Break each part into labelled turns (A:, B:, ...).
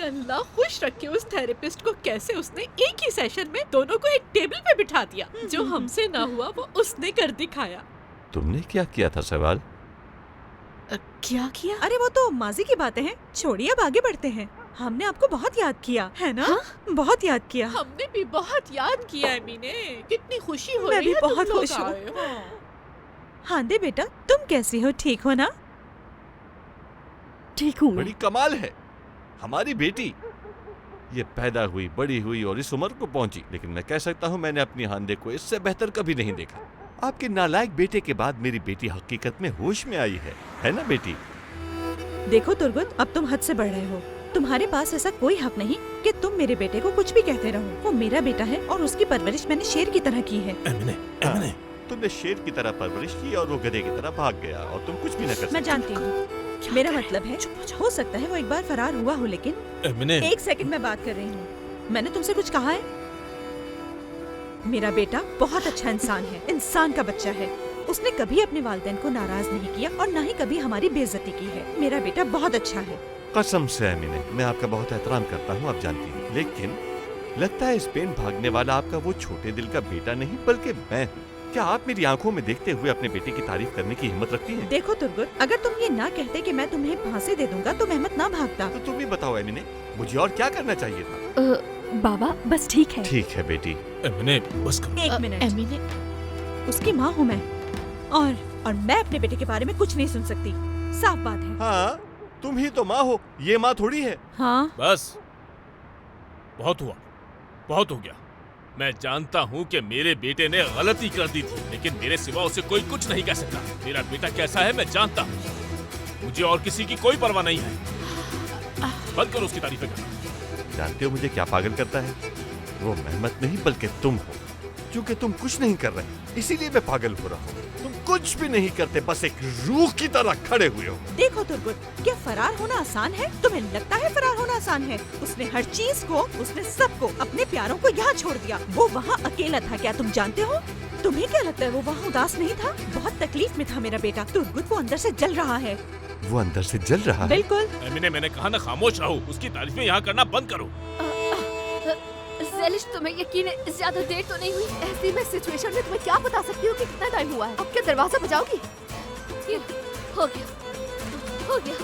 A: अल्लाह खुश रखे उस थेरेपिस्ट को, कैसे उसने एक ही सेशन में दोनों को एक टेबल पे बिठा दिया। जो हमसे ना हुआ वो उसने कर दिखाया।
B: तुमने क्या किया था सवाल?
A: क्या किया?
C: अरे वो तो माजी की बातें हैं, छोड़िए अब आगे बढ़ते हैं। हमने आपको बहुत याद किया है ना?
A: हाँ?
C: बहुत याद किया।
A: हमने भी बहुत याद किया अमीने, कितनी खुशी हो
C: मैं
A: रही
C: भी
A: है तुम
C: बहुत
A: लोग
C: खुश हूँ।
A: आए हो।
C: हाँ दे बेटा, तुम कैसी हो? ठीक हो ना?
D: ठीक हूँ मैं।
B: बड़ी कमाल है हमारी बेटी, ये पैदा हुई, बड़ी हुई और इस उम्र को पहुंची, लेकिन मैं कह सकता हूँ मैंने अपनी हांदे को इससे बेहतर कभी नहीं देखा। आपके नालायक बेटे के बाद मेरी बेटी हकीकत में होश में आई है ना बेटी?
C: देखो तुर्गुत, अब तुम हद से बढ़ रहे हो। तुम्हारे पास ऐसा कोई हक नहीं कि तुम मेरे बेटे को कुछ भी कहते रहो। वो मेरा बेटा है और उसकी परवरिश मैंने शेर की तरह की है।
B: एमिने, तुमने शेर की तरह परवरिश की और वो गधे की तरह भाग गया और तुम कुछ भी न कर सकते।
C: मैं जानती हूँ, मेरा मतलब है हो सकता है वो एक बार फरार हुआ हो, लेकिन एक सेकंड में बात कर रही हूँ। मैंने तुमसे कुछ कहा है? मेरा बेटा बहुत अच्छा इंसान है, इंसान का बच्चा है। उसने कभी अपने वालिदैन को नाराज नहीं किया और न ही कभी हमारी बेइज्जती की है। मेरा बेटा बहुत अच्छा है।
B: कसम से एमिने, मैं आपका बहुत एहतराम करता हूँ, आप जानती हैं, लेकिन लगता है स्पेन भागने वाला आपका वो छोटे दिल का बेटा नहीं बल्कि मैं हूँ। क्या आप मेरी आंखों में देखते हुए अपने बेटे की तारीफ करने की हिम्मत रखती हैं?
C: देखो तुर्गुत, अगर तुम ये ना कहते कि मैं तुम्हें फांसी दे दूंगा तो मेहमत ना भागता।
B: तो तुम ही बताओ एमिने, मुझे और क्या करना चाहिए था?
D: बाबा बस ठीक है।
B: ठीक है बेटी।
E: एमिने बस करो।
C: एक मिनट,
A: अमीने,
C: उसकी माँ हूँ मैं और मैं अपने बेटे के बारे में कुछ नहीं सुन सकती। साफ बात है।
B: हाँ, तुम ही तो माँ हो, ये माँ थोड़ी है।
C: हाँ
E: बस बहुत हुआ, बहुत हो गया। मैं जानता हूँ कि मेरे बेटे ने गलती कर दी थी, लेकिन मेरे सिवा उसे कोई कुछ नहीं कह सकता। मेरा बेटा कैसा है मैं जानता हूँ, मुझे और किसी की कोई परवाह नहीं है। बंद करो उसकी तारीफें करना।
B: जानते हो मुझे क्या पागल करता है? वो मेहमत नहीं बल्कि तुम हो, क्योंकि तुम कुछ नहीं कर रहे, इसीलिए मैं पागल हो रहा हूँ। तुम कुछ भी नहीं करते, बस एक रूह की तरह खड़े हुए हो।
C: देखो तुर्गुत, क्या फरार होना आसान है? तुम्हें लगता है फरार होना आसान है? उसने हर चीज को, उसने सबको, अपने प्यारों को यहाँ छोड़ दिया। वो वहाँ अकेला था, क्या तुम जानते हो? तुम्हें क्या लगता है वो वहाँ उदास नहीं था? बहुत तकलीफ में था मेरा बेटा। तुर्गुत वो अंदर से जल रहा है।
B: वो अंदर से जल रहा है?
C: बिल्कुल।
E: एमिने, मैंने कहा ना खामोश रहो। उसकी तारीफें यहाँ करना बंद करो।
D: ज़ेलिश, तुम्हें यकीन है ज्यादा देर तो नहीं हुई? ऐसी मैं सिचुएशन में तुम्हें क्या बता सकती हूँ कि कितना टाइम हुआ है? अब क्या दरवाजा बजाओगी? ये हो गया, हो गया।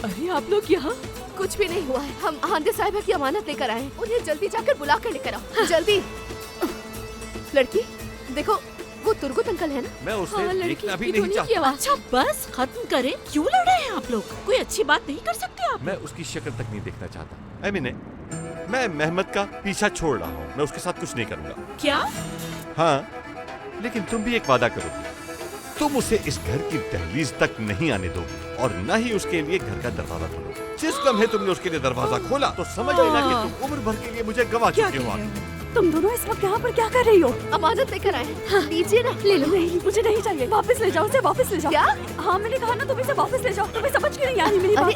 A: अरे आप लोग यहाँ?
D: कुछ भी नहीं हुआ है। हम हांदे साहिबा की अमानत लेकर आए हैं। उन्हें जल्दी जाकर बुला कर लेकर आओ। जल्दी। लड़की देखो, वो तुर्गुत अंकल है ना?
B: मैं उसे
D: हाँ,
B: देखना भी
D: लड़की,
B: नहीं चाहता।
A: अच्छा बस खत्म करें, क्यों लड़ रहे हैं आप लोग? कोई अच्छी बात नहीं कर सकते आप?
B: मैं उसकी शक्ल तक नहीं देखना चाहता। एमिने, मैं मेहमत का पीछा छोड़ रहा हूँ, मैं उसके साथ कुछ नहीं करूँगा।
A: क्या?
B: हाँ, लेकिन तुम भी एक वादा करोगी, तुम उसे इस घर की दहलीज तक नहीं आने दोगी और न ही उसके लिए घर का दरवाजा खोलोगे। जिस लम्हे तुमने उसके लिए दरवाजा खोला तो समझ लेना कि तुम उम्र भर के लिए मुझे गवा चुके हो।
D: तुम दोनों इस वक्त यहाँ पर क्या कर रही हो? अमानत लेकर आए हैं। हाँ, लीजिए ना। ले लो। नहीं, मुझे नहीं चाहिए। वापस ले जाओ उसे, वापस ले जाओ। क्या? हाँ, मैंने कहा ना, तुम इसे वापस ले जाओ। तुम्हें समझ क्यों नहीं आ रही मेरी बात?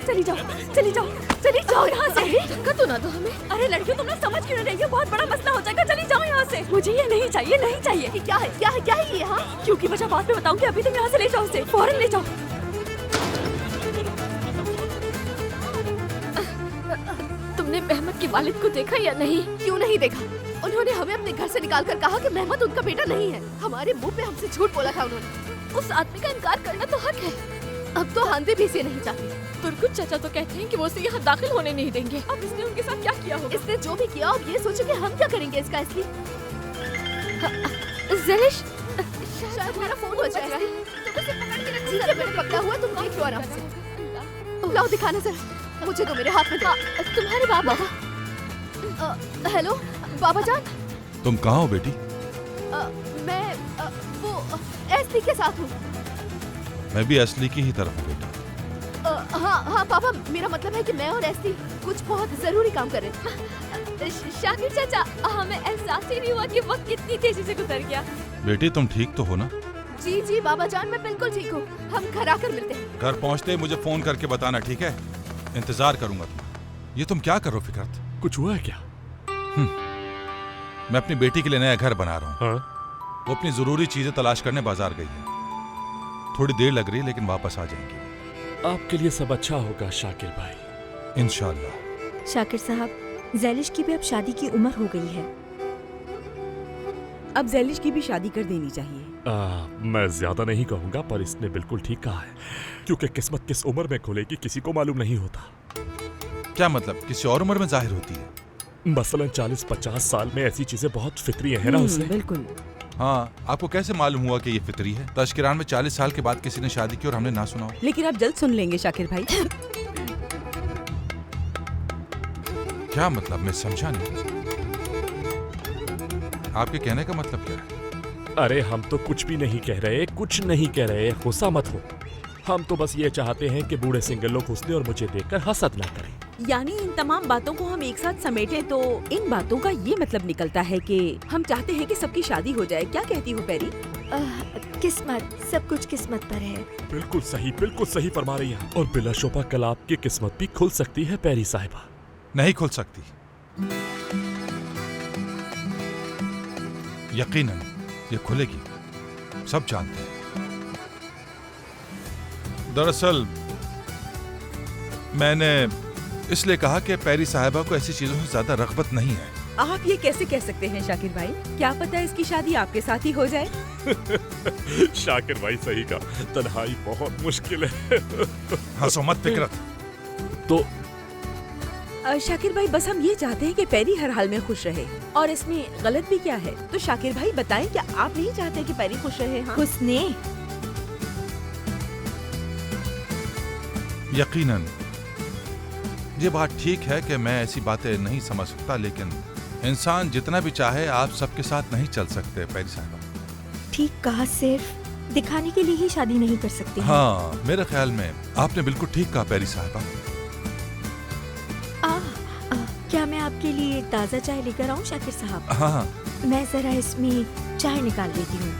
D: चली जाओ, चली जाओ, चली जाओ यहाँ से। धक्का तो ना दो हमें। अरे लड़की, तुम लोग समझ क्यों नहीं रही हो? बहुत बड़ा मसला हो जाएगा। चली जाओ यहाँ से। मुझे ये नहीं चाहिए, नहीं चाहिए। क्या है, क्या है, क्या है ये? हाँ, क्योंकि वजह बाद में बताऊंगी। अभी तुम यहाँ से ले जाओ उसे, फौरन ले जाओ। तुमने मेहमत के वालिद को देखा या नहीं? क्यों नहीं देखा? उन्होंने हमें अपने घर से निकाल कर कहा कि मेहमत उनका बेटा नहीं है। हमारे मुंह पे हमसे झूठ बोला था उन्होंने। उस आदमी का इनकार करना तो हक है। अब तो हांदे भी इसे नहीं चाहती।
A: तुर्गुत चाचा तो कहते हैं कि वो उसे यहाँ दाखिल होने नहीं देंगे। अब इसने उनके साथ क्या किया होगा?
D: इसने जो भी किया, अब ये सोचो कि हम क्या करेंगे इसका। इसलिए ज़ेलिश, शायद मेरा फोन हो जाएगा। ठीक है, मैंने पकड़ा हुआ, तुम देख लो आराम से। लाओ दिखाना जरा मुझे, तो मेरे हाथ में था। तुम्हारे बाबा। हेलो बाबा जान।
E: तुम कहाँ हो बेटी?
D: मैं वो एसली के साथ हूँ।
E: मैं भी असली की ही तरफ हूँ बेटा।
D: हाँ हाँ पापा, मेरा मतलब है कि मैं और एसली कुछ बहुत जरूरी काम कर रहे थे। शाकिर चाचा, हमें एहसास ही नहीं हुआ कि वक्त कितनी तेजी से गुजर गया।
E: बेटी तुम ठीक तो हो ना?
D: जी जी बाबा जान, मैं बिल्कुल ठीक हूँ। हम घर आकर मिलते हैं।
E: घर पहुँचते मुझे फोन करके बताना, ठीक है? इंतजार करूंगा तुम। ये तुम क्या कर रहे हो फिकरत?
F: कुछ हुआ है क्या?
E: मैं अपनी बेटी के लिए नया घर बना रहा हूँ।
F: हाँ?
E: वो अपनी जरूरी चीजें तलाश करने बाजार गई है। थोड़ी देर लग रही है लेकिन वापस आ जाएंगी। आपके लिए सब अच्छा होगा शाकिर भाई।
F: इंशाल्लाह।
G: शाकिर साहब, जैलिश की भी अब शादी की उम्र हो गई है।
C: अब जैलिश की भी शादी कर देनी चाहिए।
E: मैं ज्यादा नहीं कहूंगा, पर इसने बिल्कुल ठीक कहा है, क्योंकि किस्मत किस उम्र में खुलेगी किसी को मालूम नहीं होता।
F: क्या मतलब, किसी और उम्र में जाहिर होती है?
E: मसलन 40-50 साल में ऐसी चीजें बहुत फितरी है ना उसे।
C: बिल्कुल।
F: हाँ, आपको कैसे मालूम हुआ कि ये फितरी है? तश्किरान में 40 साल के बाद किसी ने शादी की और हमने ना सुना हो।
C: लेकिन आप जल्द सुन लेंगे शाकिर भाई।
F: क्या मतलब, मैं समझा नहीं। आपके कहने का मतलब क्या है?
E: अरे हम तो कुछ भी नहीं कह रहे, कुछ नहीं कह रहे, गुस्सा मत हो। हम तो बस ये चाहते हैं कि बूढ़े सिंगल लोग हंसने और मुझे देखकर हसद ना करें।
C: यानी इन तमाम बातों को हम एक साथ समेटें तो इन बातों का ये मतलब निकलता है कि हम चाहते हैं कि सबकी शादी हो जाए। क्या कहती हो पैरी?
G: किस्मत, सब कुछ किस्मत पर है।
E: बिल्कुल सही फरमा रही हैं। और बिलाशुबा कल आपकी किस्मत भी खुल सकती है पैरी साहिबा।
F: नहीं खुल सकती। यकीनन ये खुलेगी, सब जानते हैं। दरअसल मैंने इसलिए कहा कि पैरी साहिबा को ऐसी चीजों से ज्यादा रग़बत नहीं है।
C: आप ये कैसे कह सकते हैं शाकिर भाई? क्या पता इसकी शादी आपके साथ ही हो जाए।
E: शाकिर भाई सही का, तन्हाई बहुत मुश्किल है।
F: हंसो मत फिकरत।
E: तो
C: शाकिर भाई, बस हम ये चाहते हैं कि पैरी हर हाल में खुश रहे, और इसमें गलत भी क्या है? तो शाकिर भाई बताएं, क्या आप नहीं चाहते कि पैरी खुश रहे? हाँ?
G: हुस्ने,
F: यकीनन ये बात ठीक है कि मैं ऐसी बातें नहीं समझ सकता, लेकिन इंसान जितना भी चाहे आप सबके साथ नहीं चल सकते पैरी साहिबा।
G: ठीक कहा, सिर्फ दिखाने के लिए ही शादी नहीं कर सकते हैं।
F: हाँ, मेरे ख्याल में आपने बिल्कुल ठीक कहा पैरी साहिबा।
G: क्या मैं आपके लिए ताज़ा चाय लेकर आऊं शाकिर साहब?
F: हाँ,
G: मैं जरा इसमें चाय निकाल लेती हूँ।